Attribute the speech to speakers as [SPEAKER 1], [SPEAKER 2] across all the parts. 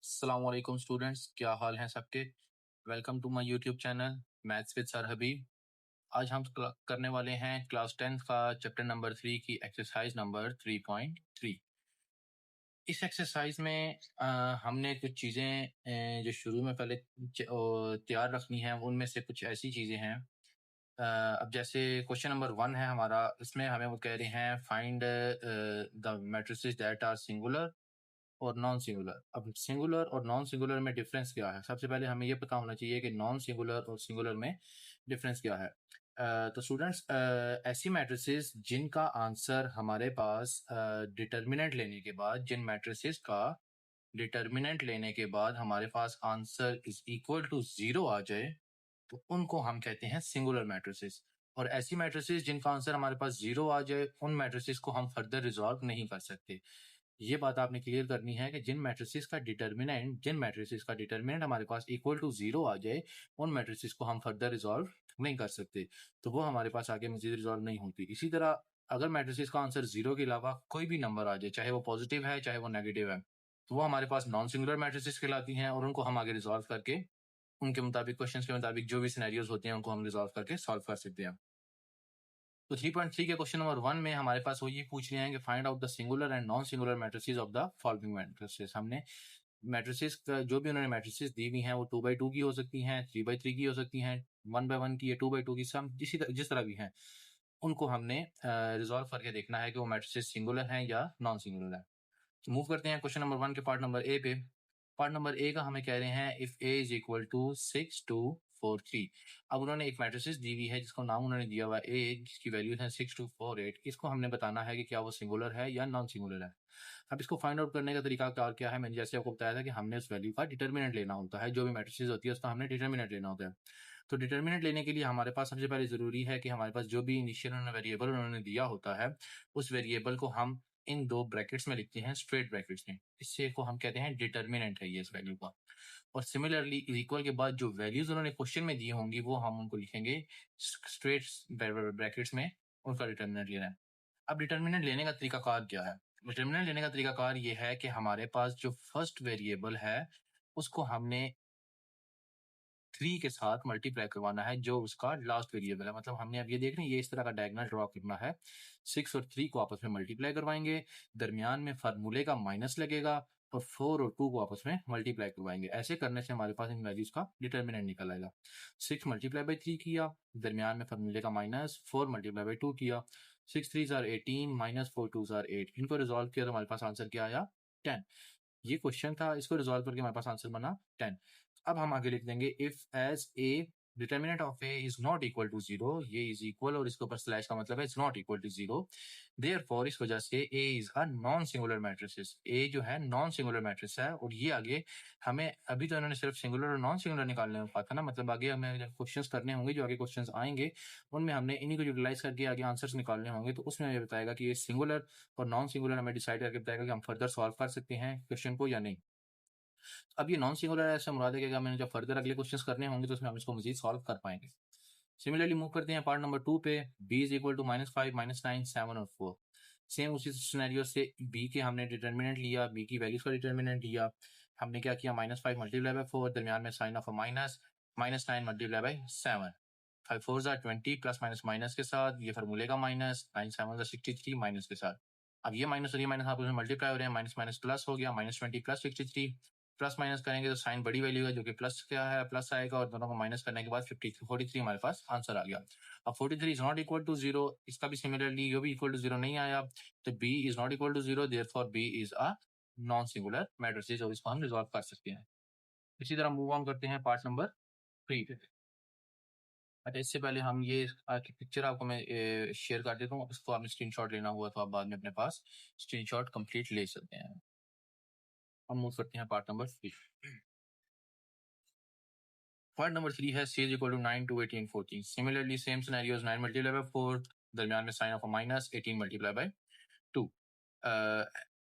[SPEAKER 1] अस्सलाम वालेकुम स्टूडेंट्स, क्या हाल हैं सबके। Welcome to my YouTube channel maths with sir Habib. आज हम करने वाले हैं क्लास 10th का चैप्टर नंबर 3 की एक्सरसाइज नंबर 3.3। इस एक्सरसाइज में हमने कुछ चीज़ें जो शुरू में पहले तैयार रखनी है, उनमें से कुछ ऐसी चीज़ें हैं। अब जैसे क्वेश्चन नंबर 1 है हमारा, इसमें हमें वो कह रहे हैं find the matrices that are singular और नॉन सिंगुलर। अब सिंगुलर और नॉन सिंगुलर में डिफरेंस क्या है? सबसे पहले हमें ये पता होना चाहिए कि नॉन सिंगुलर और सिंगुलर में डिफरेंस क्या है। तो स्टूडेंट्स, ऐसी मैट्रिसेस जिनका आंसर हमारे पास डिटर्मिनेंट लेने के बाद, जिन मैट्रिसेस का डिटर्मिनेंट लेने के बाद हमारे पास आंसर इज इक्वल टू 0 आ जाए, तो उनको हम कहते हैं सिंगुलर मैट्रिसेस। और ऐसी मैट्रिसेस जिनका आंसर हमारे पास 0 आ जाए, उन मैट्रिसेस को हम फर्दर रिजॉल्व नहीं कर सकते। ये बात आपने क्लियर करनी है कि जिन मैट्रिसेस का डिटरमिनेंट हमारे पास इक्वल टू 0 आ जाए, उन मैट्रिसेस को हम फर्दर रिजॉल्व नहीं कर सकते, तो वो हमारे पास आगे मजीद रिजॉल्व नहीं होती। इसी तरह अगर मैट्रिसेस का आंसर 0 के अलावा कोई भी नंबर आ जाए, चाहे वो पॉजिटिव है चाहे वो नेगेटिव है, तो वो हमारे पास नॉन सिंगुलर मैट्रिसेस कहलाती हैं, और उनको हम आगे रिजॉल्व करके उनके मुताबिक, क्वेश्चन के मुताबिक जो भी सिनेरियोज होते हैं, उनको हम रिजॉल्व करके सॉल्व कर सकते हैं। तो 3.3 के क्वेश्चन नंबर 1 में हमारे पास वो ये पूछ रहे हैं कि find out the singular and non singular matrices of the following matrices. हमने मैट्रिसेस जो भी उन्होंने मैट्रिसेस दी हुई हैं, वो 2x2 की हो सकती हैं, 3x3 की हो सकती हैं, 1x1 की है, 2x2 की, सम जिस तरह भी हैं, उनको हमने रिजॉल्व करके देखना है कि वो मैट्रिसेस सिंगुलर हैं या नॉन सिंगुलर है। मूव करते हैं क्वेश्चन नंबर 1 के पार्ट नंबर ए पे। पार्ट नंबर ए का हमें कह रहे हैं if A is equal to 6 2 4 3। अब उन्होंने एक मैट्रिसेस दी हुई है जिसको नाम उन्होंने दिया हुआ ए, जिसकी वैल्यू है 6 2 4 8। इसको हमने बताना है कि क्या वो सिंगुलर है या नॉन सिंगुलर है। अब इसको फाइंड आउट करने का तरीका क्या है? मैंने जैसे आपको बताया था कि हमने उस वैल्यू का डिटर्मिनेंट लेना होता है। जो भी मैट्रिसेस होती है उसका हमने डिटर्मिनेंट लेना होता है। तो डिटर्मिनेंट लेने के लिए हमारे पास सबसे पहले जरूरी है कि हमारे पास जो भी इनिशियल वेरिएबल उन्होंने दिया होता है, उस वेरिएबल को हम इन दो ब्रैकेट्स में लिखते हैं, स्ट्रेट ब्रैकेट्स में। इससे को हम कहते हैं डिटर्मिनेंट है ये इस वैल्यू का। और सिमिलरली इक्वल के बाद जो वैल्यूज उन्होंने क्वेश्चन में दी होंगी, वो हम उनको लिखेंगे स्ट्रेट ब्रैकेट्स में, उनका डिटर्मिनेंट लेना है। अब डिटर्मिनेंट लेने का तरीकाकार क्या है? डिटर्मिनेंट लेने का तरीकाकार ये है कि हमारे पास जो फर्स्ट वेरिएबल है, उसको हमने 3 के साथ मल्टीप्लाई करवाना है, जो उसका लास्ट वेरिएबल है। मतलब हमने अब ये देख रहे हैं, ये इस तरह का डायगोनल ड्रॉ करना है। 6 और 3 को आपस में मल्टीप्लाई करवाएंगे, दरमियान में फार्मूले का माइनस लगेगा, और 4 और 2 को आपस में मल्टीप्लाई करवाएंगे। ऐसे करने से हमारे पास इन वैल्यूज का डिटर्मिनेंट निकल आएगा। 6 मल्टीप्लाई बाई 3 किया, दरमियान में फार्मूले का माइनस, 4 मल्टीप्लाई बाई 2 किया, 6 3 आर 18 माइनस 4 2 आर 8। इनको रिजॉल्व किया तो हमारे पास आंसर क्या आया? 10। ये क्वेश्चन था, इसको रिजॉल्व करके हमारे पास आंसर बना 10। अब हम आगे लिख देंगे if as a determinant of A is not equal to 0, ये इज इक्वल और इसके ऊपर स्लैश का मतलब है is not equal to 0, therefore इस वजह से A is a non singular matrices. A जो है नॉन सिंगुलर मैट्रिक्स है। और ये आगे हमें, अभी तो इन्होंने सिर्फ सिंगुलर और नॉन सिंगुलर निकालने में कहा था ना, मतलब आगे हमें जब क्वेश्चंस करने होंगे, जो आगे क्वेश्चंस आएंगे, उनमें हमने इन्हीं को यूटिलाइज करके आगे आंसर्स निकालने होंगे। तो उसमें हमें बताएगा कि ये सिंगुलर और नॉन सिंगुलर हमें डिसाइड करके बताएगा कि हम फर्दर सॉल्व कर सकते हैं क्वेश्चन को या नहीं। अब ये नॉन सिंगुलर है, ऐसा मुराद है कि मैंने जब फर्दर अगले क्वेश्चंस करने होंगे तो उसमें हम इसको मजीद सॉल्व कर पाएंगे। सिमिलरली मूव करते हैं पार्ट नंबर 2 पे। b इज इक्वल टू -5 -9 7 और 4। सेम उसी सिनेरियो से b के हमने डिटर्मिनेंट लिया, b की वैल्यूज का डिटर्मिनेंट लिया। हमने क्या किया? -5 मल्टीप्लाई बाय 4, दरमियान में sign of a minus, -9 multiply by 7। 5 4 20, plus minus minus के साथ, ये फार्मूले का माइनस, 9 7 63 माइनस के साथ। अब ये माइनस और ये माइनस आपस में मल्टीप्लाई हो रहे हैं, माइनस माइनस प्लस हो गया, -20 प्लस 63। प्लस माइनस करेंगे तो साइन बड़ी वैल्यू है, जो कि प्लस क्या है, प्लस आएगा, और दोनों को माइनस करने के बाद 43 हमारे पास आंसर आ गया। अब 43 इज नॉट इक्वल टू 0, इसका भी सिमिलरली ये भी इक्वल टू 0 नहीं आया, तो b is not equal to 0, therefore b is a non singular matrix, और इसको हम रिजॉल्व कर सकते हैं। इसी तरह मूव ऑन करते हैं पार्ट नंबर 3 पे। अच्छा, इससे पहले हम ये पिक्चर आपको मैं शेयर कर देता हूँ, इसको आपने स्क्रीनशॉट लेना हुआ तो आप बाद में अपने पास स्क्रीनशॉट कंप्लीट ले सकते हैं। हम मूव करते हैं पार्ट नंबर 3। पार्ट नंबर 3 है c is equal to 9 2 18 14। Similarly same scenarios, 9 multiply by 4, दरमियान में sign of a minus, 18 multiply by 2।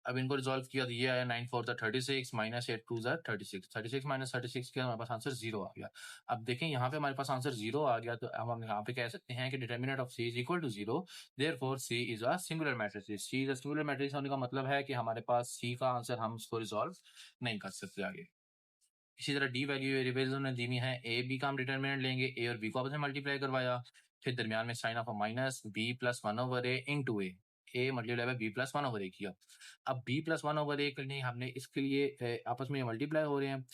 [SPEAKER 1] अब इनको रिजॉल्व किया तो ये आया 9 4 36 माइनस 8 2 36, 36 माइनस 36 किया, हमारे पास आंसर 0 आ गया। अब देखें यहाँ पे हमारे पास आंसर 0 आ गया, तो अब हम यहाँ पे कह सकते हैं कि determinant of C is equal to 0, therefore C is a singular matrix. C is a singular matrix होने का मतलब है कि हमारे पास C का आंसर हम उसको रिजॉल्व नहीं कर सकते आगे। इसी तरह डी वैल्यू वेरिएबल्स उन्होंने दी हुई है, ए बी का हम डिटर्मिनेंट लेंगे, ए और बी को आपस में मल्टीप्लाई करवाया, फिर दरमियान में sign of minus B plus 1/a into A multiply by B plus 1/a किया। अब बी प्लस 1/a करने हमने इसके लिए आपस में मल्टीप्लाई हो रहे हैं,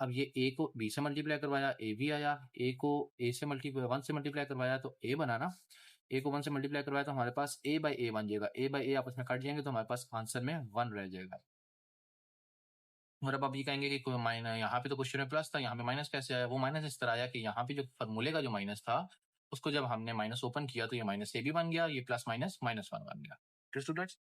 [SPEAKER 1] अब ये ए को बी से मल्टीप्लाई करवाया, ए भी आया, ए को ए से मल्टीप्लाई 1 से मल्टीप्लाई करवाया तो ए बना ना, ए को 1 से मल्टीप्लाई करवाया तो हमारे पास ए बाई ए बन जाएगा, ए बाई ए आपस में कट जाएंगे तो हमारे पास आंसर में 1 रह जाएगा। और अब आप ये कहेंगे कि माइनस यहाँ पे तो क्वेश्चन में प्लस था, यहाँ पे माइनस कैसे आया? वो माइनस इस तरह आया कि यहाँ पे जो फॉर्मूले का जो माइनस था उसको जब हमने माइनस ओपन किया तो ये माइनस ए भी बन गया, ये प्लस माइनस माइनस 1 बन गया। ठीक स्टूडेंट्स?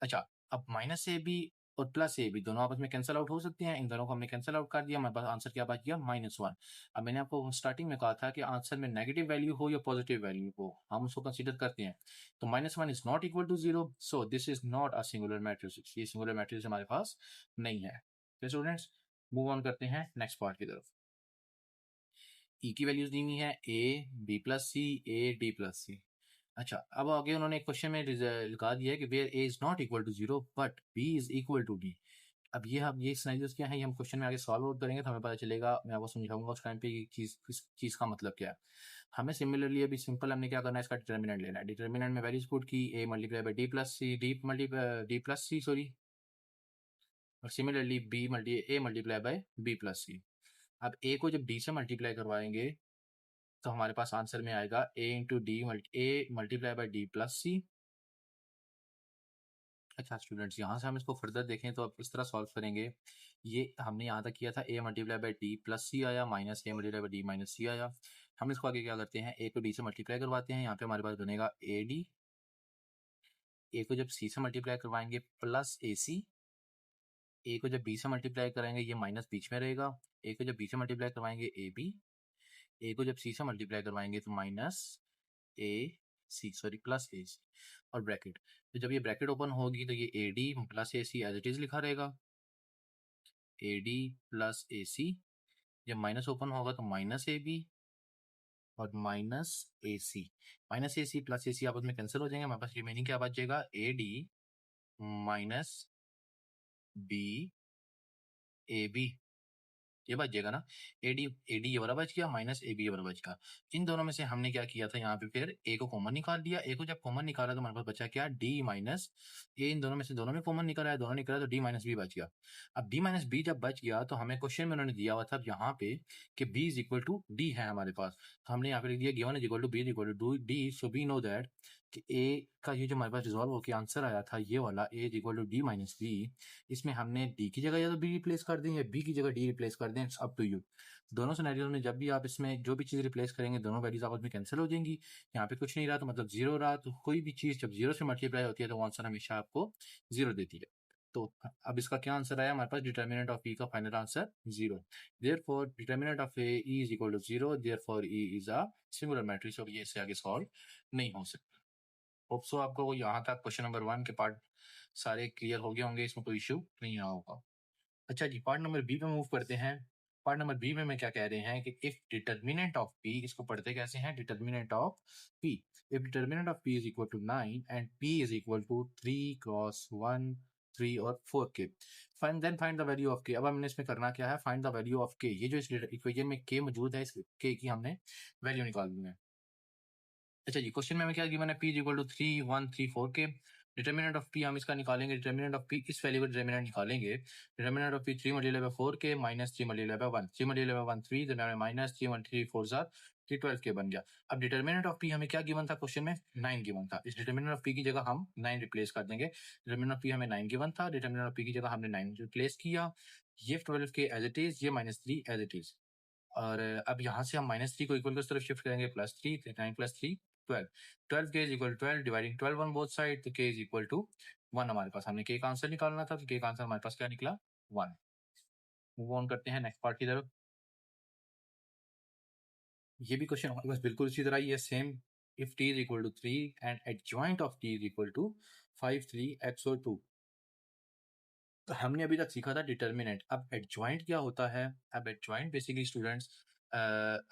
[SPEAKER 1] अच्छा, अब माइनस ए बी और प्लस ए बी दोनों आपस में कैंसिल आउट हो सकते हैं, इन दोनों को हमने कैंसिल आउट कर दिया, हमारे पास आंसर क्या बच गया? -1। अब मैंने आपको स्टार्टिंग में कहा था कि आंसर में नेगेटिव वैल्यू हो या पॉजिटिव वैल्यू हो हम उसको कंसीडर करते हैं, तो -1 is not equal to 0, so this is not a singular matrix, ये सिंगुलर मैट्रिक्स हमारे पास नहीं है। स्टूडेंट्स, मूव ऑन करते हैं नेक्स्ट पार्ट की तरफ। ई की वैल्यूज दी हुई है A B plus C A D plus C. अच्छा, अब आगे उन्होंने एक क्वेश्चन में लिखा दिया है कि where A is not equal to 0 but B is equal to D. अब ये हम ये सिनेरियोस क्या है, ये हम क्वेश्चन में आगे सॉल्व आउट करेंगे तो हमें पता चलेगा, मैं आपको समझाऊंगा उस टाइम पे ये चीज किस चीज का मतलब क्या है। हमें सिमिलरली अभी सिंपल हमने क्या करना है, इसका डिटर्मिनेंट लेना है। डिटर्मिनेंट में वैल्यूज पुट की, A multiply by D plus C, D plus C sorry, और similarly B multi A multiply by B plus C. अब ए को जब डी से मल्टीप्लाई करवाएंगे तो हमारे पास आंसर में आएगा A into D A multiply by D plus C. अच्छा स्टूडेंट्स, यहाँ से हम इसको फर्दर देखें तो अब इस तरह सॉल्व करेंगे, ये हमने यहाँ तक किया था A multiply by D plus C आया, minus A multiply by D minus C आया। हम इसको आगे क्या करते हैं, ए को डी से मल्टीप्लाई करवाते हैं, यहाँ पे हमारे पास बनेगा ए डी, ए को जब सी से मल्टीप्लाई करवाएंगे प्लस ए सी, ए को जब बी से मल्टीप्लाई करेंगे ये माइनस बीच में रहेगा, ए को जब बी से मल्टीप्लाई करवाएंगे ए बी, ए को जब सी से मल्टीप्लाई करवाएंगे तो minus A C sorry plus A सी और ब्रैकेट, तो जब ये ब्रैकेट ओपन होगी तो ये A D plus A C as it is लिखा रहेगा, ए डी प्लस ए सी। जब माइनस ओपन होगा तो माइनस ए बी और minus A C, minus A C plus A सी आपस में कैंसिल हो जाएंगे, हमारे पास रिमेनिंग क्या बच जाएगा, A D minus B A B, ये बच जाएगा ना, एडी एडी ये वाला बच गया, माइनस ए बी ये वाला बच गया। इन दोनों में से हमने क्या किया था, यहाँ पे फिर ए को कॉमन निकाल लिया, ए को जब कॉमन निकाला तो हमारे पास बचा क्या, डी माइनस ए। इन दोनों में से दोनों में कॉमन निकाला है, दोनों निकाला तो डी माइनस बी बच गया। अब डी माइनस बी जब बच गया तो हमें क्वेश्चन में उन्होंने दिया हुआ था यहाँ पे कि B is equal to D है हमारे पास, तो हमने यहाँ पे लिख दिया given is equal to B is equal to D, so we know that कि ए का ये जो हमारे पास रिजॉल्व होकर आंसर आया था ये वाला A is equal to D minus B, इसमें हमने डी की जगह या तो बी रिप्लेस कर दें या बी की जगह डी रिप्लेस कर दें, अप टू यू। दोनों सिनेरियो में जब भी आप इसमें जो भी चीज़ रिप्लेस करेंगे दोनों वैल्यूज आपस में कैंसिल हो जाएंगी, यहाँ पे कुछ नहीं रहा तो मतलब जीरो रहा, तो कोई भी चीज़ जब जीरो से मल्टीप्लाई होती है तो वो आंसर हमेशा आपको जीरो देती है। तो अब इसका क्या आंसर आया हमारे पास, डिटर्मिनेंट ऑफ ई का final answer zero, therefore determinant of A is equal to zero, therefore E is a singular matrix, और ये इससे आगे सॉल्व नहीं हो सकता। होप सो आपको यहाँ तक क्वेश्चन नंबर 1 के पार्ट सारे क्लियर हो गए होंगे, इसमें कोई इशू नहीं रहा होगा। अच्छा जी, पार्ट नंबर बी पे मूव करते हैं। पार्ट नंबर बी में क्या कह रहे हैं कि इफ डिटर्मिनेंट ऑफ पी, इसको पढ़ते कैसे हैं, determinant of P, if determinant of P is equal to 9 and P is equal to 3 cross 1 3 और 4 K, find then find the value of K. अब हमने इसमें करना क्या है, फाइंड द वैल्यू ऑफ के, ये जो इस इक्वेशन में के मौजूद है इस के की हमने वैल्यू निकालनी है। अच्छा जी, क्वेश्चन में हमें क्या गिवन है, p इक्वल टू 3 1 3 4 के, डिटर्मिनेंट ऑफ p हम इसका निकालेंगे, डिटर्मिनेंट ऑफ p इस वैल्यू का डिटर्मिनेंट निकालेंगे, determinant of p 3 multiply by 4 के minus 3 multiply by 1, 3 multiply by 1 3, तो माइनस 3 1 3 4 जार 3 12 के बन गया। अब डिटर्मिनेंट ऑफ p हमें क्या गिवन था क्वेश्चन में, 9 गिवन था, इस डिटर्मिनेंट ऑफ p की जगह हम 9 रिप्लेस कर देंगे, डिटर्मिनेंट ऑफ p हमें 9 गिवन था, डिटर्मिनेंट ऑफ p की जगह हमने 9 रिप्लेस किया, ये 12 के एज इट इज, ये -3 एज इट इज, और अब यहाँ से हम -3 को इक्वल की तरफ शिफ्ट करेंगे, +3 9 + 3 12, 12 के is equal 12 dividing 12 on both side, तो के इज इक्वल टू 1 हमारे पास, हमने के का आंसर निकालना था तो के का आंसर हमारे पास क्या निकला 1। मूव ऑन करते हैं नेक्स्ट पार्ट की तरफ। ये भी क्वेश्चन हमारे पास बिल्कुल इसी तरह ही है, same, if t is equal to 3 and adjoint of t is equal to 5 3 x और 2, तो हमने अभी तक सीखा था डिटर्मिनेंट। अब एडजॉइंट क्या होता है? अब एडजॉइंट बेसिकली स्टूडेंट्स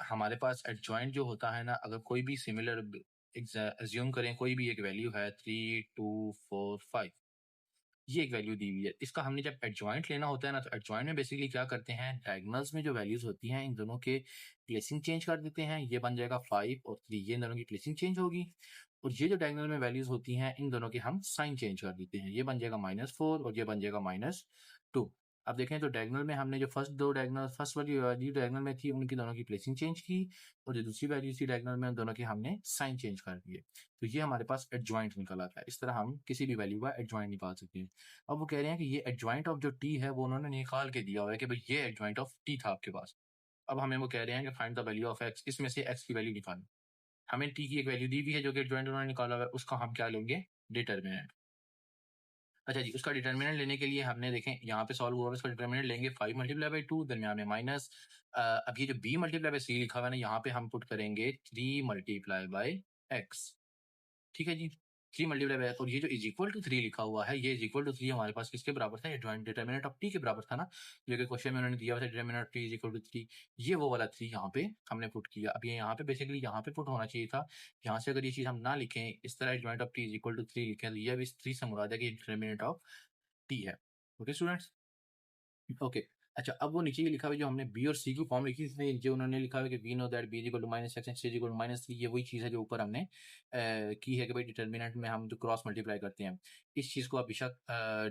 [SPEAKER 1] हमारे पास एडजॉइंट जो होता है ना, अगर कोई भी सिमिलर एज्यूम करें कोई भी एक वैल्यू है 3, 2, 4, 5, ये एक वैल्यू दी हुई है। इसका हमने जब एडजॉइंट लेना होता है ना, तो एडजॉइंट में बेसिकली क्या करते हैं, डायगोनल्स में जो वैल्यूज होती हैं इन दोनों के प्लेसिंग चेंज कर देते हैं। ये बन जाएगा 5 और 3, ये इन दोनों की प्लेसिंग चेंज होगी। और ये जो डायगोनल में वैल्यूज होती हैं इन दोनों के हम साइन चेंज कर देते हैं। ये बन जाएगा -4 और ये बन जाएगा -2। अब देखें तो डायगोनल में हमने जो फर्स्ट वाली वैल्यू डायगोनल में थी उनकी दोनों की प्लेसिंग चेंज की, और जो दूसरी वैल्यू थी डायगोनल में उन दोनों की हमने साइन चेंज कर दिए। तो ये हमारे पास एडजॉइंट निकल आता है। इस तरह हम किसी भी वैल्यू का एडजॉइंट निकाल सकते हैं। अब वो कह रहे हैं कि ये एडजॉइंट ऑफ जो टी है वो उन्होंने निकाल के दिया हुआ है कि भाई ये एडजॉइंट ऑफ टी था आपके पास। अब हमें वो कह रहे हैं कि find the value of x, इसमें से एक्स की वैल्यू निकालो। हमें टी की एक वैल्यू दी हुई है जो कि एडजॉइंट उन्होंने निकाला हुआ है, उसका हम क्या लेंगे, डिटर्मिनेंट। अच्छा जी, उसका डिटर्मिनेंट लेने के लिए हमने देखें यहाँ पे सॉल्व हुआ है, उसका डिटर्मिनेंट लेंगे 5 मल्टीप्लाई बाई 2, दरमियान में माइनस। अब ये जो b मल्टीप्लाई बाई c लिखा हुआ है ना, यहाँ पे हम पुट करेंगे 3 मल्टीप्लाई बाई x। ठीक है जी, 3 मल्टीप्लाई बाय, और ये जो इज इक्वल टू 3 लिखा हुआ है, ये इज इक्वल टू 3 हमारे पास किसके बराबर था, ये डिटर्मिनेंट ऑफ टी के बराबर था ना, जो कि क्वेश्चन में उन्होंने दिया हुआ था determinant of T is equal to 3। ये वो वाला 3 यहाँ पे हमने पुट किया। अब ये यहाँ पे बेसिकली यहाँ पे पुट होना चाहिए था। यहाँ से अगर ये चीज हम ना लिखें, इस तरह determinant of T is equal to 3 लिखें, तो ये भी इस 3 से मुराद है कि डिटर्मिनेंट ऑफ टी है। Okay students, okay. अच्छा, अब वो नीचे ये लिखा हुआ है जो हमने बी और सी की फॉर्म लिखी थी, जो उन्होंने लिखा हुआ है कि we know that B is equal to -x and C is equal to -3, ये वही चीज़ है जो ऊपर हमने की है कि भाई डिटर्मिनेंट में हम जो क्रॉस मल्टीप्लाई करते हैं, इस चीज़ को आप बेशक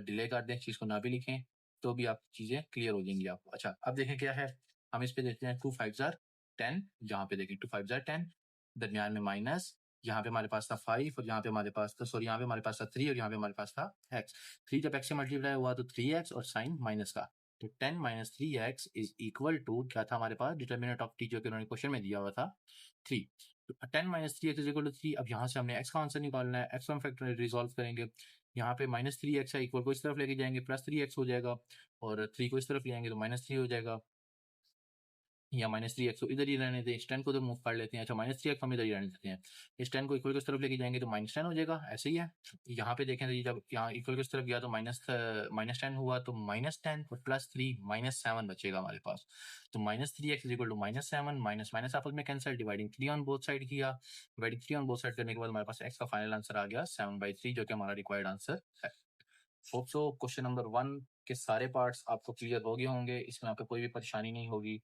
[SPEAKER 1] डिले कर दें, चीज़ को ना भी लिखें, तो भी आप चीज़ें क्लियर हो जाएंगी आपको। अच्छा, अब देखें क्या है, हम इस पे देखते हैं 2 5 जार 10, जहाँ पे देखें 2 5 जार 10, दरमियान में माइनस, यहाँ पे हमारे पास था 5 और यहाँ पे हमारे पास था, सॉरी, यहाँ पे हमारे पास था 3 और यहाँ पे हमारे पास था x। 3 जब x से मल्टीप्लाई हुआ तो 3x और साइन माइनस का, तो 10 minus 3x is equal to क्या था हमारे पास, डिटर्मिनेंट ऑफ टी जो कि उन्होंने क्वेश्चन में दिया हुआ था 3। तो 10 minus 3x is equal to 3। अब यहाँ से हमने x का आंसर निकालना है, x का फैक्टर रिजॉल्व करेंगे। यहाँ पे -3x है, इक्वल को इस तरफ लेके जाएंगे, +3x हो जाएगा, और 3 को इस तरफ ले आएंगे तो -3 हो जाएगा, या -3x को इधर ही रहने दें, इस 10 को तो मूव कर लेते हैं। अच्छा, -3x हम इधर ही रहने देते हैं, इस 10 को इक्वल की तरफ लेके जाएंगे तो -10 हो जाएगा, ऐसे ही है। यहाँ पे देखें तो ये जब यहाँ इक्वल की तरफ गया तो -10 हुआ, तो -10 और +3 -7 बचेगा हमारे पास। तो -3x is equal to -7, minus minus आपस में cancel, dividing 3 on both side किया, डिवाइडिंग 3 ऑन बोथ साइड करने के बाद हमारे पास x का फाइनल आंसर आ गया 7/3, जो कि हमारा रिक्वायर्ड आंसर है। होप सो क्वेश्चन नंबर 1 के सारे पार्ट्स आपको क्लियर हो गए होंगे, इसमें आपको कोई भी परेशानी नहीं होगी।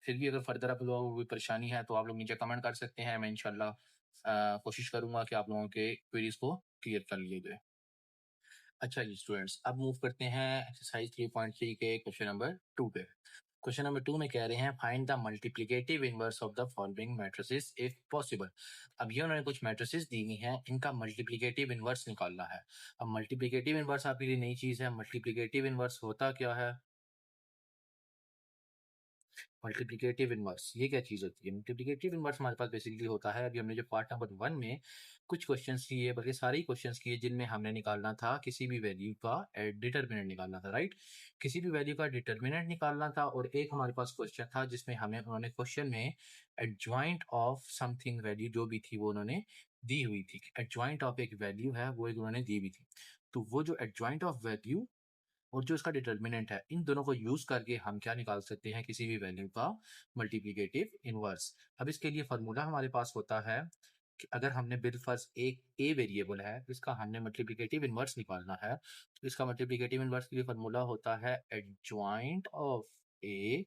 [SPEAKER 1] फिर भी अगर फर्दर आप लोगों को कोई परेशानी है तो आप लोग नीचे कमेंट कर सकते हैं, मैं इंशाल्लाह कोशिश करूंगा कि आप लोगों के क्वेरीज को क्लियर कर लिए जाए। अच्छा जी स्टूडेंट्स, अब मूव करते हैं एक्सरसाइज 3.3 के क्वेश्चन नंबर 2 पे। क्वेश्चन नंबर 2 में कह रहे हैं find the multiplicative inverse of the following matrices if possible. अब ये उन्होंने कुछ मैट्रिसेस दी हुई हैं, इनका मल्टीप्लिकेटिव इनवर्स निकालना है। अब मल्टीप्लिकेटिव इनवर्स आपके लिए नई चीज है। मल्टीप्लिकेटिव इनवर्स होता क्या है, मल्टीप्लिकेटिव इनवर्स ये क्या चीज होती है? मल्टीप्लिकेटिव इनवर्स हमारे पास बेसिकली होता है, अभी हमने जो पार्ट नंबर 1 में कुछ क्वेश्चंस किए, बल्कि सारे ही क्वेश्चंस किए जिनमें हमने निकालना था किसी भी वैल्यू का डिटर्मिनेंट निकालना था, राइट। किसी भी वैल्यू का डिटर्मिनेंट निकालना था, और एक हमारे पास क्वेश्चन था जिसमें हमें उन्होंने क्वेश्चन में एडजॉइंट ऑफ समथिंग वैल्यू जो भी थी वो उन्होंने दी हुई थी। एडजॉइंट ऑफ एक वैल्यू है वो एक उन्होंने दी हुई थी। तो वो जो एडजॉइंट ऑफ वैल्यू और जो इसका डिटर्मिनेंट है, इन दोनों को यूज करके हम क्या निकाल सकते हैं, किसी भी वैल्यू का मल्टीप्लिकेटिव इनवर्स। अब इसके लिए फॉर्मूला हमारे पास होता है कि अगर हमने बिलफर्ज एक ए वेरिएबल है, इसका हमने मल्टीप्लिकेटिव इनवर्स निकालना है, तो इसका मल्टीप्लिकेटिव इनवर्स के लिए फॉर्मूला होता है adjoint of A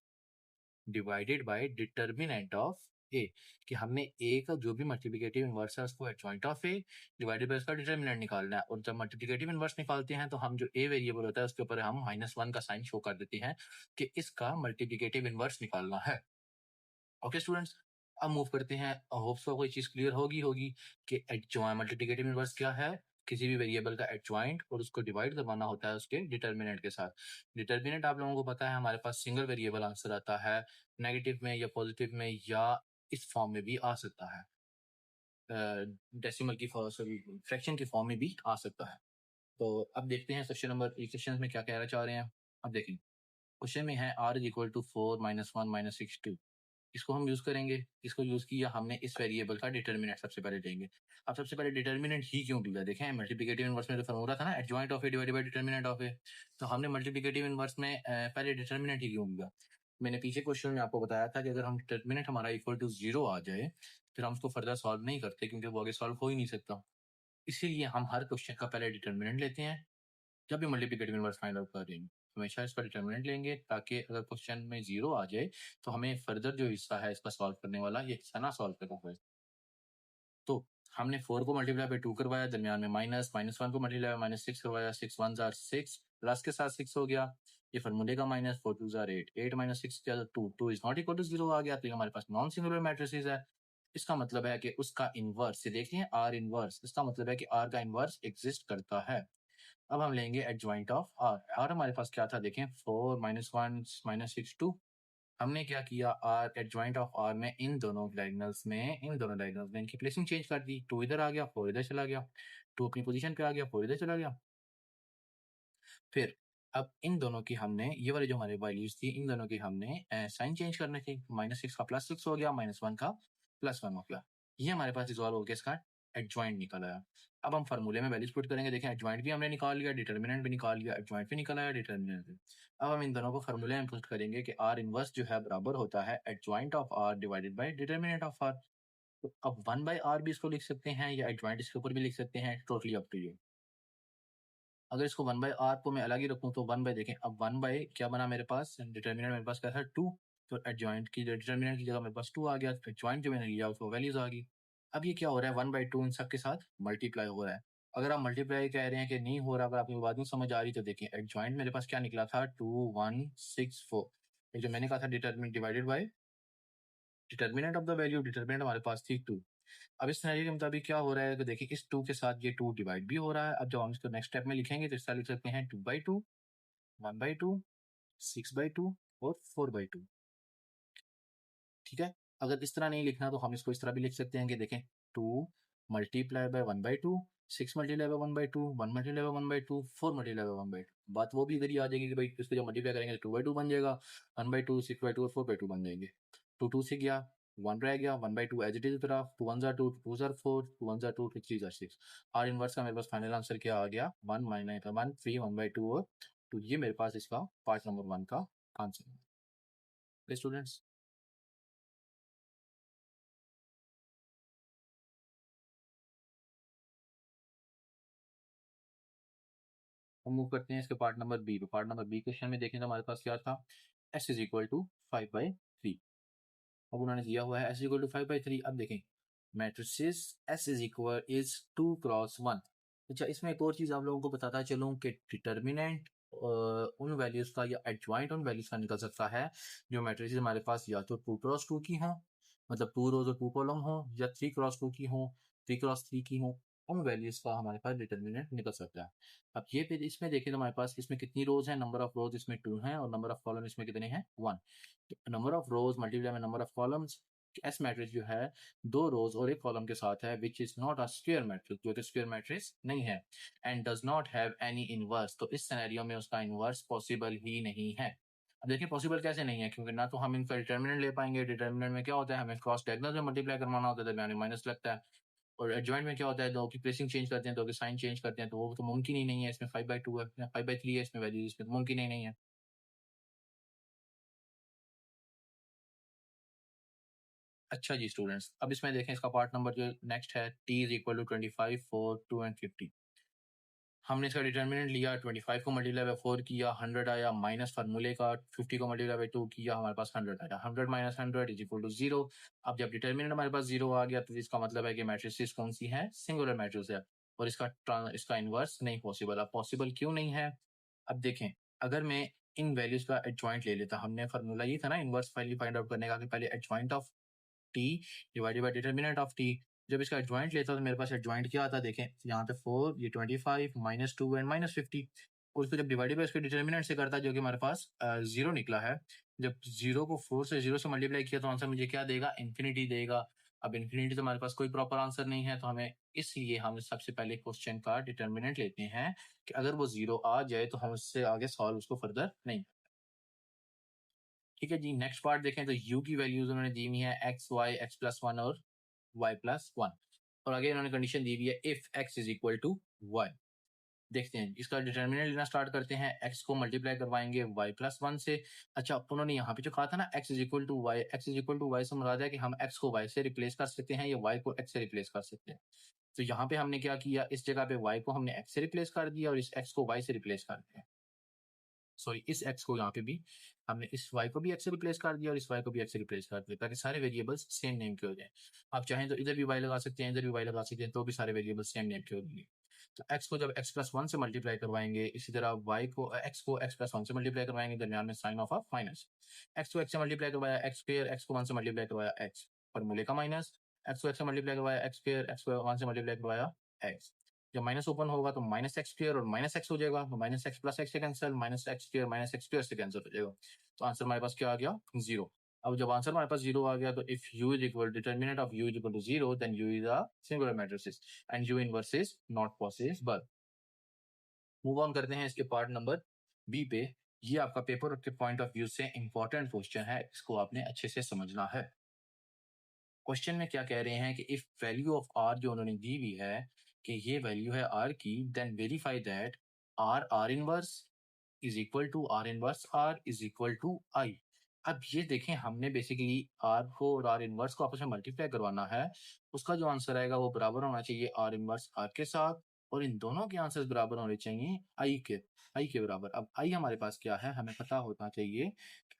[SPEAKER 1] divided by determinant of A, कि हमने ए का जो भी मल्टीप्लिकेटिव इनवर्स है उसको adjoint of A divided bye उसका डिटर्मिनेंट निकालना है। और जब मल्टीप्लिकेटिव इनवर्स निकालते हैं तो हम जो ए वेरिएबल होता है उसके ऊपर हम -1 का साइन शो कर देते हैं कि इसका मल्टीप्लिकेटिव इनवर्स निकालना है। ओके स्टूडेंट्स, अब मूव करते हैं, होप सो कोई चीज क्लियर होगी होगी कि मल्टीप्लिकेटिव इनवर्स क्या है, किसी भी वेरिएबल का एडजॉइंट और उसको डिवाइड करवाना होता है उसके डिटर्मिनेंट के साथ। डिटर्मिनेंट आप लोगों को पता है हमारे पास सिंगल वेरिएबल आंसर आता है, नेगेटिव में या पॉजिटिव में या इस फॉर्म में भी आ सकता है, डेसिमल की सॉरी फ्रैक्शन की फॉर्म में भी आ सकता है। तो अब देखते हैं सेक्शन नंबर क्वेश्चन में क्या कहना चाह रहे हैं। अब देखें क्वेश्चन में है r इज इक्वल टू 4 -1 -6 2। इसको हम यूज करेंगे। इसको यूज किया हमने, इस वेरिएबल का डिटर्मिनेंट सबसे पहले लेंगे। अब सबसे पहले डिटर्मिनेंट ही क्यों लिया, देखें मल्टीप्लिकेटिव इनवर्स में जो फॉर्मूला था ना, adjoint of A divided by determinant of A, तो हमने मल्टीप्लिकेटिव इनवर्स में पहले डिटर्मिनेंट ही क्यों लिया। मैंने पीछे क्वेश्चन में आपको बताया था कि अगर हम डिटर्मिनेंट हमारा इक्वल टू 0 आ जाए फिर हम उसको फर्दर सॉल्व नहीं करते, क्योंकि वो आगे सॉल्व हो ही नहीं सकता। इसीलिए हम हर क्वेश्चन का पहले डिटर्मिनेंट लेते हैं जब भी मल्टीप्लिकेटिव इनवर्स फाइंड आउट करेंगे। हमेशा इसका डिटर्मिनेंट लेंगे ताकि अगर क्वेश्चन में 0 आ जाए तो हमें फर्दर जो हिस्सा है इसका सॉल्व करने वाला, ये हिस्सा ना सॉल्व करना पड़े। तो हमने 4 को मल्टीप्लाई बाय 2 करवाया, दरमियान में माइनस, -1 को मल्टीप्लाई बाय -6 करवाया, 6 1 जार 6, प्लस के साथ 6 हो गया, ये फॉर्मूले का माइनस, 4 2 जार 8, 8 - 6 क्या 2, 2 इज नॉट इक्वल टू 0 आ गया, तो ये हमारे पास नॉन सिंगुलर मैट्रिसेस है। इसका मतलब है कि उसका इनवर्स, ये देखिए आर इनवर्स, इसका मतलब है कि आर का इनवर्स एग्जिस्ट करता है। अब हम लेंगे एडजॉइंट ऑफ आर। आर हमारे पास क्या था, देखें 4 -1 -6 2। हमने क्या किया, आर एडजॉइंट ऑफ आर में इन दोनों डायगोनल्स में इनकी प्लेसिंग चेंज कर दी। 2 इधर आ गया, 4 इधर चला गया, 2 अपनी पोजीशन पे आ गया, 4 इधर चला गया। फिर अब इन दोनों की हमने, ये वाली जो हमारे वैल्यूज थी, इन दोनों की हमने साइन चेंज करने थी। -6 का +6 हो गया, -1 का +1 हो गया। ये हमारे पास रिजॉल्व हो गया, इसका एडजॉइंट निकल आया। अब हम फार्मूले में वैल्यूज पुट करेंगे, देखें एडजॉइंट भी हमने निकाल लिया, डिटर्मिनेंट भी निकाल लिया, एडजॉइंट भी निकल आया, डिटर्मिनेंट भी। अब हम इन दोनों को फार्मूले में पुट करेंगे कि आर इनवर्स जो है बराबर होता है adjoint of R divided by determinant of R. तो अब 1/r भी इसको लिख सकते हैं या एडजॉइंट इसके ऊपर भी लिख सकते हैं, टोटली अप टू यू। अगर इसको 1/r को मैं अलग ही रखूं तो 1 बाय, देखें अब 1 बाय क्या बना मेरे पास, डिटर्मिनेंट मेरे पास क्या था 2, तो एडजॉइंट की डिटर्मिनेंट की जगह मेरे पास 2 आ गया, फिर जॉइंट जो मैंने लिया उसको वैल्यूज आ गई। अब ये क्या हो रहा है, 1/2 इन सब के साथ मल्टीप्लाई हो रहा है। अगर आप मल्टीप्लाई कह रहे हैं कि नहीं हो रहा, अगर आपको बात नहीं समझ आ रही तो देखिए एडजॉइंट मेरे पास क्या निकला था 2 1 6 4, जो मैंने कहा था determinant divided by determinant of the value, determinant हमारे पास थी 2। अब इस सिनेरियो के मुताबिक क्या हो रहा है कि देखिए इस 2 के साथ ये 2 डिवाइड भी हो रहा है। अब जब हम इसको नेक्स्ट स्टेप में लिखेंगे तो इस तरह लिख सकते हैं 2/2, 1/2, 6/2 और 4/2। ठीक है, अगर इस तरह नहीं लिखना तो हम इसको इस तरह भी लिख सकते हैं कि देखें 2 multiply by 1/2, 6 multiply by 1/2, 1 multiply by 1/2, 4 multiply by 1/2। बात वो भी इधर ही आ जाएगी कि भाई इसको जब मल्टीप्लाई करेंगे तो 2/2 बन जाएगा, 1/2, 6/2 और 4/2 बन जाएंगे। 2 2 से गया, 1 रह गया, 1/2 एज इट इज तरफ, 2 1 2, 2 4, 2 1 2, 3 6। आर इनवर्स का मेरे पास फाइनल आंसर क्या आ गया, 1 -1 3 1/2 और 2। ये मेरे पास इसका पार्ट नंबर 1 का आंसर है। स्टूडेंट्स, हम मूव करते हैं इसके पार्ट नंबर बी पे। पार्ट नंबर बी क्वेश्चन में देखें तो हमारे पास क्या था, s इज इक्वल टू 5/3। अब उन्होंने दिया हुआ है s इक्वल टू 5/3। अब देखें matrices s is equal is 2 cross 1। अच्छा, इसमें एक और चीज आप लोगों को बताता चलूं कि डिटर्मिनेंट उन वैल्यूज का या एडजॉइंट उन वैल्यूज का निकल सकता है जो मैट्रिसेस हमारे पास या तो 2 क्रॉस 2 की हो, मतलब 2 रोज और 2 कॉलम हो, या 3 क्रॉस 2 की हो, 3 क्रॉस 3 की हो। उन वैल्यूज का हमारे पास डिटर्मिनेंट निकल सकता है। अब ये फिर इसमें देखें तो हमारे पास इसमें कितनी रोज है, नंबर ऑफ रोज इसमें 2 है और नंबर ऑफ कॉलम इसमें कितने हैं 1। नंबर ऑफ रोज मल्टीप्लाई में number of columns, S matrix जो है 2 रोज और 1 कॉलम के साथ है, which is not a square matrix, जो कि स्क्वायर मैट्रिक्स नहीं है, and does not have any inverse. तो इस सिनेरियो में उसका इनवर्स पॉसिबल ही नहीं है। अब देखिए पॉसिबल कैसे नहीं है, क्योंकि ना तो हम इनका डिटर्मिनेंट ले पाएंगे, डिटर्मिनेंट में क्या होता है हमें क्रॉस डायगोनल में मल्टीप्लाई करवाना होता है, दरमियान में माइनस लगता है। और एडजॉइंट में क्या होता है, दो की प्लेसिंग चेंज करते हैं, दो के साइन चेंज करते हैं, तो वो तो मुमकिन ही नहीं है। इसमें 5/2 है, 5/3 है इसमें वैल्यू, इसमें तो मुमकिन ही नहीं है। अच्छा जी स्टूडेंट्स, अब इसमें देखें इसका पार्ट नंबर जो नेक्स्ट है, t is equal to 25 4 2 and 50। हमने इसका डिटर्मिनेंट लिया, 25 को मल्टीप्लाई बाय 4 किया, 100 आया, माइनस फार्मूले का 50 को मल्टीप्लाई बाय 2 किया, हमारे पास 100 आया। 100 माइनस 100 इज इक्वल टू 0। अब जब डिटर्मिनेंट हमारे पास 0 आ गया तो इसका मतलब है कि मैट्रिसेस कौन सी है, सिंगुलर मैट्रिक्स है, और इसका इनवर्स नहीं पॉसिबल। अब पॉसिबल क्यों नहीं है, अब देखें अगर मैं इन वैल्यूज का एडजॉइंट ले लेता, हमने फार्मूला ये था ना इनवर्स वैल्यू फाइंड आउट करने का कि पहले adjoint of T divided by determinant of T. जब इसका एडजॉइंट लेता तो मेरे पास एडजॉइंट क्या आता, देखें यहाँ पे 4, ये 25, -2 एंड -50। और उसको जब डिवाइडेड बाय इसके डिटर्मिनेंट से करता जो कि हमारे पास 0 निकला है। जब 0 को 4 से 0 से मल्टीप्लाई किया तो आंसर मुझे क्या देगा, इन्फिनिटी देगा। अब इन्फिनिटी तो हमारे पास कोई प्रॉपर आंसर नहीं है, तो हमें इसलिए हम सबसे पहले क्वेश्चन का डिटर्मिनेंट लेते हैं कि अगर वो 0 आ जाए तो हम उससे आगे सॉल्व उसको फर्दर नहीं। ठीक है जी। नेक्स्ट पार्ट देखें तो u की वैल्यूज उन्होंने दी हुई है x, y, x+1 और y+1, और आगे इन्होंने कंडीशन दी हुई है if x is equal to y। देखते हैं इसका डिटर्मिनेंट लेना स्टार्ट करते हैं। x को मल्टीप्लाई करवाएंगे y+1 से। अच्छा, उन्होंने यहाँ पे जो कहा था ना x is equal to Y, x is equal to Y से मुराद है कि हम x को y से रिप्लेस कर सकते हैं या y को x से रिप्लेस कर सकते हैं। तो यहाँ पे हमने क्या किया, इस जगह पे y को हमने x से रिप्लेस कर दिया और इस x को y से रिप्लेस कर दिया। सॉरी, इस x को यहाँ पे भी हमने इस y को भी x से रिप्लेस कर दिया और इस y को भी x से रिप्लेस कर दिया, ताकि सारे वेरिएबल्स सेम नेम के हो जाएं। आप चाहें तो इधर भी y लगा सकते हैं, इधर भी y लगा सकते हैं, तो भी सारे वेरिएबल्स सेम नेम के हो जाएंगे। तो x को जब x+1 से मल्टीप्लाई करवाएंगे, इसी तरह y को x को x+1 से मल्टीप्लाई करवाएंगे, दरमियान में साइन ऑफ माइनस। x को x से मल्टीप्लाई करवाया x स्क्वायर, x को 1 से मल्टीप्लाई करवाया x, फॉर्मूले का माइनस। x को x से मल्टीप्लाई करवाया x स्क्वायर, x को 1 से मल्टीप्लाई करवाया x। जब माइनस ओपन होगा तो माइनस एक्स स्क्वायर और माइनस एक्स हो जाएगा, तो माइनस एक्स प्लस एक्स से cancel, minus x square minus x square से कैंसिल हो जाएगा। तो आंसर हमारे पास क्या आ गया, 0। अब जब आंसर हमारे पास 0 आ गया तो if u is equal determinant of u is equal to 0 then u is a singular matrix and u inverse is not possible. Move on करते हैं इसके पार्ट नंबर बी पे। ये आपका पेपर के पॉइंट ऑफ व्यू से important question है, इसको आपने अच्छे से समझना है। क्वेश्चन में क्या कह रहे हैं कि इफ वैल्यू ऑफ आर जो उन्होंने दी हुई है कि ये वैल्यू है आर की, then verify that R inverse is equal to R inverse R is equal to I. अब ये देखें, हमने बेसिकली आर को और आर इनवर्स को आपस में मल्टीप्लाई करवाना है। उसका जो आंसर आएगा वो बराबर होना चाहिए आर इनवर्स आर के साथ, और इन दोनों के आंसर्स बराबर होने चाहिए आई के बराबर। अब आई हमारे पास क्या है, हमें पता होना चाहिए।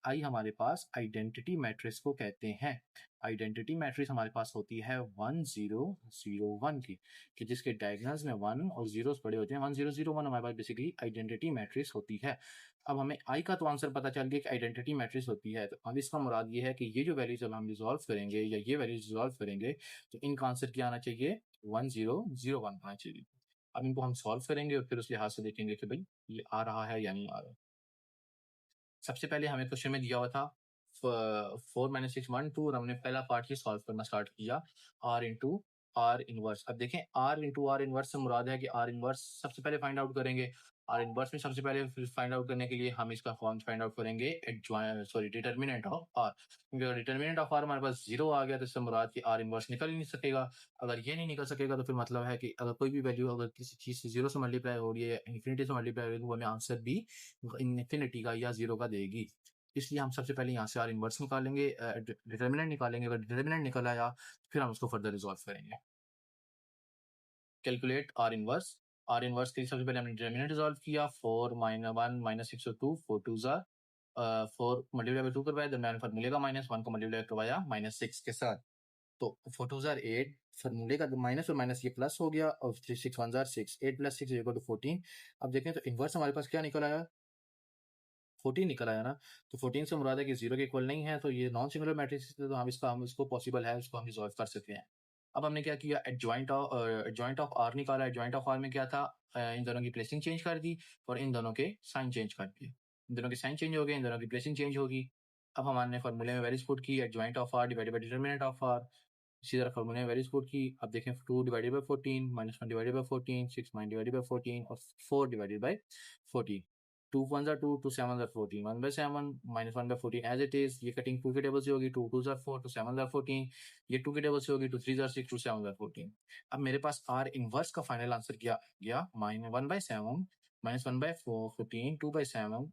[SPEAKER 1] आई हमारे पास आइडेंटिटी मैट्रिक्स को कहते हैं। आइडेंटिटी मैट्रिक्स हमारे पास होती है 1 0 0 1 की, कि जिसके डायगोनल्स में 1 और जीरोस पड़े होते हैं। 1 0 0 1 हमारे पास बेसिकली आइडेंटिटी मैट्रिक्स होती है। अब हमें आई का तो आंसर पता चल गया कि आइडेंटिटी मैट्रिक्स होती है, तो अब इसका मुराद ये है कि ये जो वैल्यूज जब हम रिजॉल्व करेंगे या ये वैल्यूज रिजॉल्व करेंगे तो इनका आंसर क्या आना चाहिए, 1 0 0 1 आना चाहिए। अब इनको हम सॉल्व करेंगे और फिर उस लिहाज से देखेंगे कि भाई ये आ रहा है या नहीं आ रहा। सबसे पहले हमें क्वेश्चन में दिया हुआ था 4 - 6 1 2, और हमने पहला पार्ट ही सॉल्व करना स्टार्ट किया, आर इंटू आर इनवर्स। अब देखें, आर इंटू आर इनवर्स से मुराद है कि आर इनवर्स सबसे पहले फाइंड आउट करेंगे। आर इनवर्स में सबसे पहले फाइंड आउट करने के लिए हम इसका फॉर्म फाइंड आउट करेंगे डिटर्मिनेंट ऑफ आर। क्योंकि डिटर्मिनेंट ऑफ आर हमारे पास 0 आ गया तो इससे मुराद कि आर इनवर्स निकल ही नहीं सकेगा। अगर ये नहीं निकल सकेगा तो फिर मतलब है कि अगर कोई भी वैल्यू अगर किसी चीज़ से 0 से मल्टीप्लाई हो रही है, इन्फिनिटी से मल्टीप्लाई हो रही है, तो वो हमें आंसर भी इन्फिनिटी का या 0 का देगी। इसलिए हम सबसे पहले यहाँ से आर इनवर्स निकालेंगे, डिटर्मिनेंट निकालेंगे। अगर डिटर्मिनेंट निकल आया फिर हम उसको फर्दर रिजॉल्व करेंगे। Calculate are inverse. Are inverse के लिए सबसे पहले हमने डिटर्मिनेंट रिजॉल्व किया। 4 - 1 - 6 और 2, 4 2 ज़ा 4 मल्टीप्लाई बाय 2 करवाया, दरमियान फार्मूले का माइनस 1 को मल्टीप्लाई करवाया -6 के साथ। तो 4 2 ज़ा 8, फार्मूले का माइनस और माइनस ये प्लस हो गया, और 6 1 ज़ा 6, 8 + 6 = 14। अब देखें तो इनवर्स हमारे पास क्या निकल आया, 14 निकल आया ना। तो 14 से मुराद है कि 0 के इक्वल नहीं है, तो ये नॉन सिंगुलर मैट्रिक्स है, तो हम इसको पॉसिबल है, इसको हम रिजॉल्व कर सकते हैं। अब हमने क्या किया, एडजॉइंट ऑफ आर निकाला। एडजॉइंट ऑफ आर में क्या था, इन दोनों की प्लेसिंग चेंज कर दी और इन दोनों के साइन चेंज कर दिए। इन दोनों के साइन चेंज हो गए, इन दोनों की प्लेसिंग चेंज होगी। अब हमने फॉर्मूले में वैल्यूज पुट की, adjoint of R divided by determinant of R. इसी तरह फॉर्मूले में वैल्यूज पुट की। अब देखें, 2 divided bye 14, -1 divided by 14, 6 9 divided by 14 और 4 डिवाइडेड बाय 14। 2 1 ज़ा 2, 2 7 ज़ा 14, 1/7 -1 बाय 14 एज इट इज। ये कटिंग 2 के टेबल से होगी, 2 2 ज़ा 4, 2 7 ज़ा 14। ये 2 के टेबल से होगी, 2 3 ज़ा 6, 2 7 ज़ा 14। अब मेरे पास आर इनवर्स का फाइनल आंसर क्या गया, -1/7 -1/14, 2/7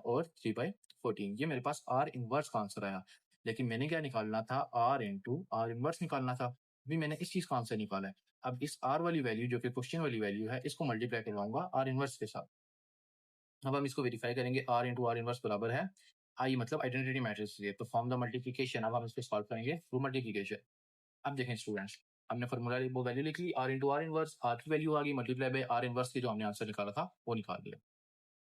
[SPEAKER 1] और 3/14। ये मेरे पास आर इनवर्स का आंसर आया। लेकिन मैंने क्या निकालना था, आर इंटू आर इनवर्स निकालना था। अभी मैंने इस चीज का आंसर निकाला है। अब इस आर वाली वैल्यू जो कि क्वेश्चन वाली वैल्यू है, इसको मल्टीप्लाई करवाऊंगा आर इनवर्स के साथ। अब हम इसको वेरीफाई करेंगे, आर इंटू आर इनवर्स बराबर है आई, मतलब आइडेंटिटी मैट्रिक्स है। तो फॉर्म द मल्टीप्लिकेशन। अब हम इसको सॉल्व करेंगे थ्रू मल्टीप्लिकेशन। अब देखें स्टूडेंट्स, हमने फॉर्मूला वो वैल्यू लिख ली, R into R inverse, R की वैल्यू आ गई, मल्टीप्लाई बाय आर इनवर्स की जो हमने आंसर निकाला था वो निकाल दिया।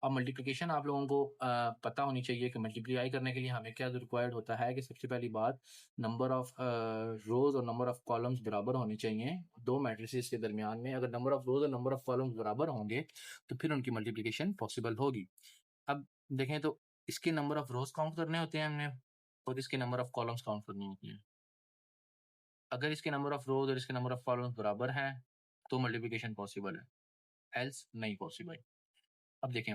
[SPEAKER 1] अब मल्टीप्लिकेशन आप लोगों को पता होनी चाहिए कि मल्टीप्लाई करने के लिए हमें क्या रिक्वायर्ड होता है, कि सबसे पहली बात नंबर ऑफ रोज और नंबर ऑफ कॉलम्स बराबर होने चाहिए दो मैट्रिसेस के दरमियान में। अगर नंबर ऑफ रोज और नंबर ऑफ कॉलम्स बराबर होंगे तो फिर उनकी मल्टीप्लिकेशन पॉसिबल होगी। अब देखें तो इसके नंबर ऑफ रोज काउंट करने होते हैं हमने, और इसके नंबर ऑफ कॉलम्स काउंट करने होते हैं। अगर इसके नंबर ऑफ रोज और इसके नंबर ऑफ कॉलम्स बराबर हैं तो मल्टीप्लिकेशन पॉसिबल है, एल्स नहीं पॉसिबल। अब देखें,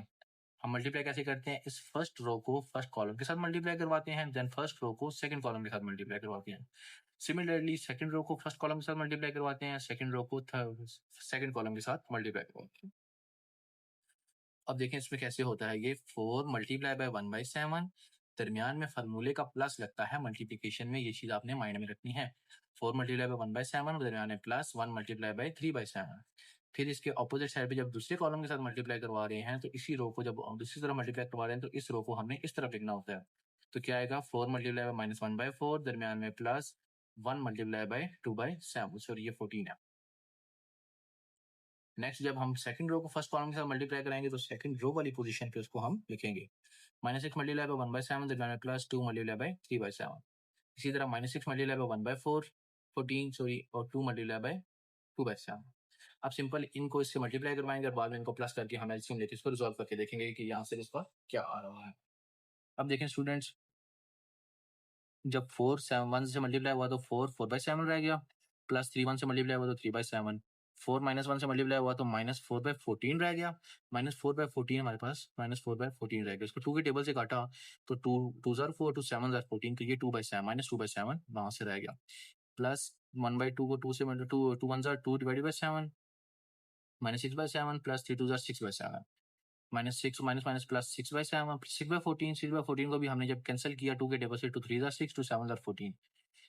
[SPEAKER 1] हम मल्टीप्लाई कैसे करते हैं, इस फर्स्ट रो को फर्स्ट कॉलम के साथ मल्टीप्लाई करवाते हैं, देन फर्स्ट रो को सेकंड कॉलम के साथ मल्टीप्लाई करवाते हैं। सिमिलरली सेकंड रो को फर्स्ट कॉलम के साथ मल्टीप्लाई करवाते हैं, सेकंड रो को सेकंड कॉलम के साथ मल्टीप्लाई करवाते हैं। अब देखें इसमें कैसे होता है ये 4 मल्टीप्लाई बाय 1/7, दरमियान में फार्मूले का प्लस लगता है मल्टीप्लिकेशन में, ये चीज आपने माइंड में रखनी है। 4 मल्टीप्लाई बाय 1/7 दरमियान में प्लस 1 मल्टीप्लाई बाय 3/7। फिर इसके ऑपोजिट साइड पे जब दूसरे कॉलम के साथ मल्टीप्लाई करवा रहे हैं तो इसी रो को जब दूसरी तरफ मल्टीप्लाई करवा रहे हैं तो इस रो को हमने इस तरफ लिखना होता है। तो क्या आएगा 4 मल्टीप्लाई बाय -1/4 दरमियान में प्लस 1 मल्टीप्लाई बाय 2/7, सॉरी ये 14 है। नेक्स्ट जब हम सेकंड रो को फर्स्ट कॉलम के साथ मल्टीप्लाई कराएंगे तो सेकंड रो वाली पोजीशन पे उसको हम लिखेंगे -6 मल्टीप्लाई बाय 1/7 दरमियान में प्लस 2 मल्टीप्लाई बाय 3/7। इसी तरह -6 मल्टीप्लाई बाय 1/4 14 सॉरी और 2 मल्टीप्लाई बाय 2/7। अब सिंपल इनको इससे मल्टीप्लाई करवाएंगे और बाद में इनको प्लस करके हम एलसीएम लेके इसको रिजॉल्व करके देखेंगे कि यहाँ से इसका क्या आ रहा है। अब देखें स्टूडेंट्स, जब 4 7 1 से मल्टीप्लाई हुआ तो 4 4/7 रह गया, प्लस 3 1 से मल्टीप्लाई हुआ तो 3/7, 4 -1 से मल्टीप्लाई हुआ तो -4/14 रह गया, -4/14 हमारे पास -4/14 रह गया। इसको 2 के टेबल से काटा तो 2 2 ज़ार 4 2 7 ज़ार 14, तो ये 2/7 -2/7 वहां से रह गया, प्लस 1/2 को 2 से 2 1 ज़ार 2 डिवाइडेड बाय 7 -6/7 प्लस 3 2 ज़ार 6/7 -6 माइनस प्लस 6/7 6/14 6/14 को भी हमने जब कैंसिल किया 2 के टेबल से 2 3 ज़ार 6 2 7 ज़ार 14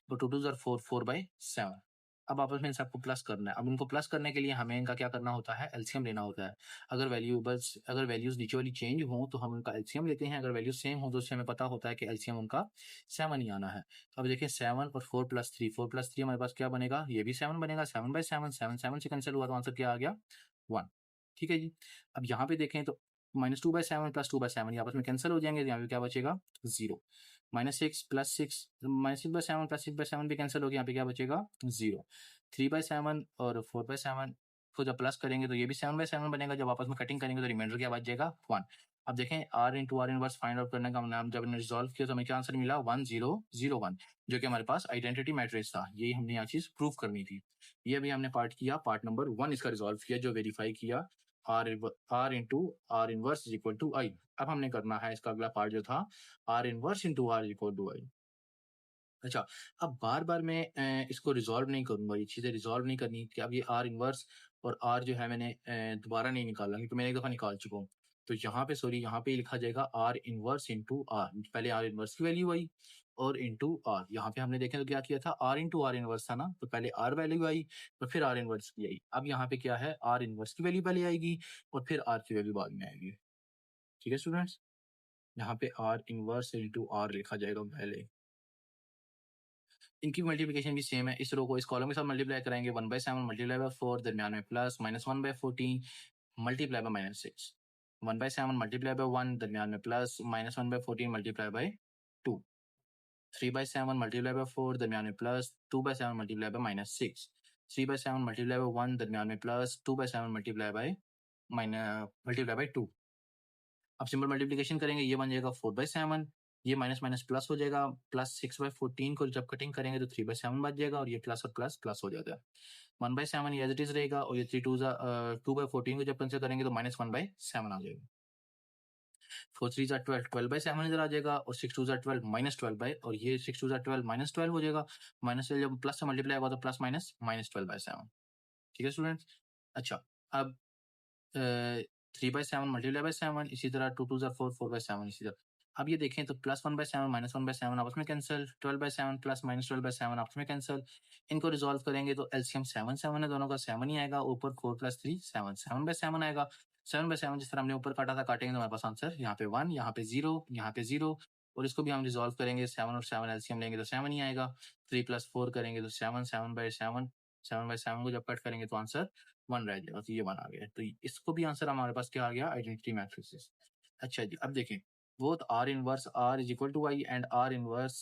[SPEAKER 1] तो 2 2 ज़ार 4 4/7। अब आपस में इन सबको प्लस करना है। अब इनको प्लस करने के लिए हमें इनका क्या करना होता है, एलसीएम लेना होता है। अगर वैल्यूज नीचे वाली चेंज हो तो हम उनका एलसीएम लेते हैं, अगर वैल्यूज सेम हो तो उससे हमें पता होता है कि एलसीएम उनका 7 ही आना है। अब देखिए 7 और 4 + 3 4 + 3 हमारे पास क्या बनेगा, ये भी 7 बनेगा, 7/7 7 7 से कैंसिल हुआ तो आंसर क्या आ गया 1। ठीक है जी। अब यहाँ पे देखें तो -2/7 + 2/7 ये आपस में कैंसिल हो जाएंगे, यहाँ पे क्या बचेगा 0। -6 + 6 -6/7 + 6/7 भी कैंसिल हो गया, यहाँ पे क्या बचेगा 0। 3/7 और 4/7 को जब प्लस करेंगे तो ये भी 7/7 बनेगा, जब आपस में कटिंग करेंगे तो रिमाइंडर क्या बच जाएगा 1। अब देखें R × R inverse find out करने का हमने जब हमने रिजॉल्व किया तो हमें क्या आंसर मिला 1 0 0 1, जो कि हमारे पास आइडेंटिटी मैट्रिक्स था। यही हमने यहाँ चीज प्रूव करनी थी। ये अभी हमने पार्ट किया, पार्ट नंबर 1 इसका रिजॉल्व किया, जो वेरीफाई किया R × R इनवर्स = I। अब हमने करना है इसका अगला पार्ट जो था R इनवर्स × R = I। अच्छा, अब बार-बार मैं इसको रिज़ॉल्व नहीं करूँगा, ये चीज़ें रिज़ॉल्व नहीं करनी कि अब ये R इनवर्स और R जो है मैंने दोबारा नहीं निकालना, क्योंकि मैंने एक दफ़ा निकाल चुका हूँ। तो यहाँ पे सॉरी यहाँ पे लिखा जाएगा R इनवर्स × R, पहले R इनवर्स की वैल्यू आई और इंटू R। यहाँ पे हमने देखें तो क्या किया था, R × R इनवर्स था ना, तो पहले R वैल्यू आई और फिर R इनवर्स की आई। अब यहाँ पे क्या है, R इनवर्स की वैल्यू पहले आएगी और फिर R की वैल्यू बाद में आएगी। ठीक है स्टूडेंट्स, यहाँ पे R इनवर्स × R लिखा जाएगा पहले। इनकी मल्टीप्लिकेशन भी सेम है, इस रो को इस कॉलम के साथ मल्टीप्लाई कराएंगे 1/7 मल्टीप्लाई बाय 4 दरमियान में plus -1/14 multiply by -6 1/7 multiply by 1 दरमियान में plus -1/14 multiply by 2 3/7 multiply by 4 दरमियान में plus 2/7 multiply by -6 3/7 multiply by 1 दरमियान में प्लस 2/7 मल्टीप्लाई बाय 2। अब सिंपल मल्टीप्लिकेशन करेंगे, ये बन जाएगा 4/7, ये माइनस माइनस प्लस हो जाएगा, प्लस 6/14 को जब कटिंग करेंगे तो 3/7 बच जाएगा और ये प्लस और प्लस प्लस हो जाता है। 1/7 ये एज इट इज रहेगा और ये 2/14 को जब कैंसिल करेंगे तो -1/7 आ जाएगा। 4 3 ज़ा 12 12/7 इधर आ जाएगा और 6 2 ज़ा 12 -12 बाय, और ये 6 2 ज़ा 12 -12 हो जाएगा। -12 जब प्लस से मल्टीप्लाई होगा तो प्लस माइनस -12/7। ठीक है स्टूडेंट्स। अच्छा, अब 3/7 मल्टीप्लाई बाय 7, इसी तरह 2 2 ज़ा 4 4/7 इसी तरह। अब ये देखें तो +1/7 -1/7 आपस में कैंसिल, 12/7 प्लस -12/7 आपस में कैंसिल। इनको रिजॉल्व करेंगे तो एलसीएम 7 7 है, दोनों का 7 ही आएगा, ऊपर 4 + 3 7 7/7 आएगा। 7/7 जिस तरह हमने ऊपर काटा था काटेंगे तो हमारे पास आंसर यहाँ पे 1, यहाँ पे 0, यहाँ पे 0, और इसको भी हम रिजॉल्व करेंगे 7 और 7 एलसीएम लेंगे तो 7 ही आएगा। 3 + 4 करेंगे तो 7 7/7 7/7 को जब कट करेंगे तो आंसर 1 रह जाएगा, तो ये 1 आ गया। तो इसको भी आंसर हमारे पास क्या आ गया, आइडेंटिटी मैट्रिसेस। अच्छा जी, अब देखें both R inverse R is equal to I and R inverse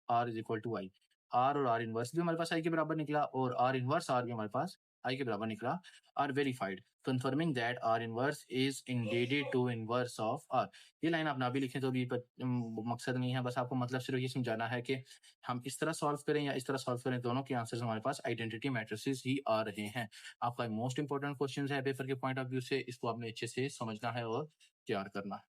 [SPEAKER 1] R is equal to I। R और R इनवर्स भी हमारे पास I के बराबर निकला और R इनवर्स R भी हमारे पास I के बराबर निकला। R verified confirming that R inverse is indeed to inverse of R। ये लाइन आप ना भी लिखें तो भी मकसद नहीं है, बस आपको मतलब सिर्फ ये समझाना है कि हम इस तरह सॉल्व करें या इस तरह सॉल्व करें, दोनों के आंसर्स हमारे पास आइडेंटिटी मैट्रिसेस ही आ रहे हैं। आपका मोस्ट इंपॉर्टेंट क्वेश्चन है पेपर के पॉइंट ऑफ व्यू से, इसको आपने अच्छे से समझना है और तैयार करना है।